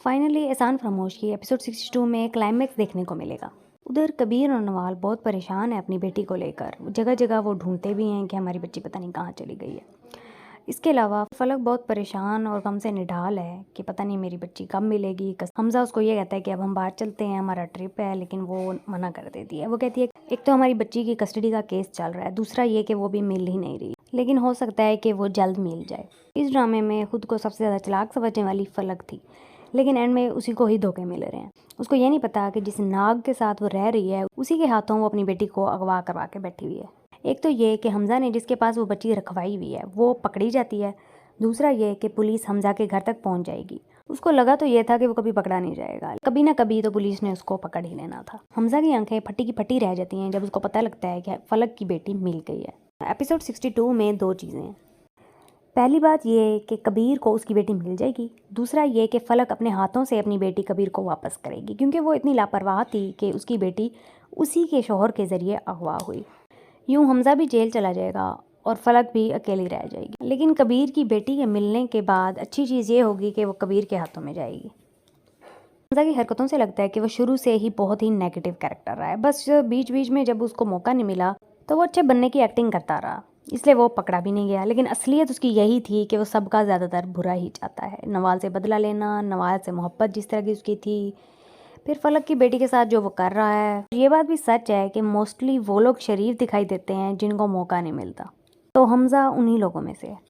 Finally एहसान फरामोश की episode 62 में क्लाइमैक्स देखने को मिलेगा। उधर कबीर और नवाल बहुत परेशान है अपनी बेटी को लेकर। जगह जगह वो ढूंढते भी हैं कि हमारी बच्ची पता नहीं कहाँ चली गई है। इसके अलावा फलक बहुत परेशान और गम से निढाल है कि पता नहीं मेरी बच्ची कब मिलेगी। हमजा उसको ये कहता है कि अब हम बाहर चलते हैं, हमारा ट्रिप है, लेकिन वो मना कर देती है। वो कहती है एक तो हमारी बच्ची की कस्टडी का केस चल रहा है, दूसरा ये कि वो भी मिल ही नहीं रही, लेकिन हो सकता है कि वो जल्द मिल जाए। इस ड्रामे में खुद को सबसे ज़्यादा चालाक समझने वाली फलक थी, लेकिन एंड में उसी को ही धोखे मिल रहे हैं। उसको ये नहीं पता कि जिस नाग के साथ वो रह रही है उसी के हाथों वो अपनी बेटी को अगवा करवा के बैठी हुई है। एक तो ये कि हमजा ने जिसके पास वो बच्ची रखवाई हुई है वो पकड़ी जाती है, दूसरा ये कि पुलिस हमजा के घर तक पहुंच जाएगी। उसको लगा तो ये था कि वो कभी पकड़ा नहीं जाएगा, कभी ना कभी तो पुलिस ने उसको पकड़ ही लेना था। हमजा की आंखें फटी की फटी रह जाती हैं जब उसको पता लगता है कि फलक की बेटी मिल गई है। एपिसोड 62 में दो चीज़ें हैं। पहली बात ये कि कबीर को उसकी बेटी मिल जाएगी, दूसरा ये कि फलक अपने हाथों से अपनी बेटी कबीर को वापस करेगी, क्योंकि वो इतनी लापरवाह थी कि उसकी बेटी उसी के शौहर के ज़रिए अगवा हुई। यूँ हमजा भी जेल चला जाएगा और फलक भी अकेली रह जाएगी। लेकिन कबीर की बेटी के मिलने के बाद अच्छी चीज़ ये होगी कि वो कबीर के हाथों में जाएगी। हमजा की हरकतों से लगता है कि वो शुरू से ही बहुत ही नेगेटिव कैरेक्टर रहा है, बस बीच बीच में जब उसको मौका नहीं मिला तो वो अच्छे बनने की एक्टिंग करता रहा, इसलिए वो पकड़ा भी नहीं गया। लेकिन असलियत उसकी यही थी कि वो सबका ज़्यादातर बुरा ही चाहता है। नवाल से बदला लेना, नवाल से मोहब्बत जिस तरह की उसकी थी, फिर फलक की बेटी के साथ जो वो कर रहा है। ये बात भी सच है कि मोस्टली वो लोग शरीफ दिखाई देते हैं जिनको मौका नहीं मिलता, तो हमजा उन्हीं लोगों में से है।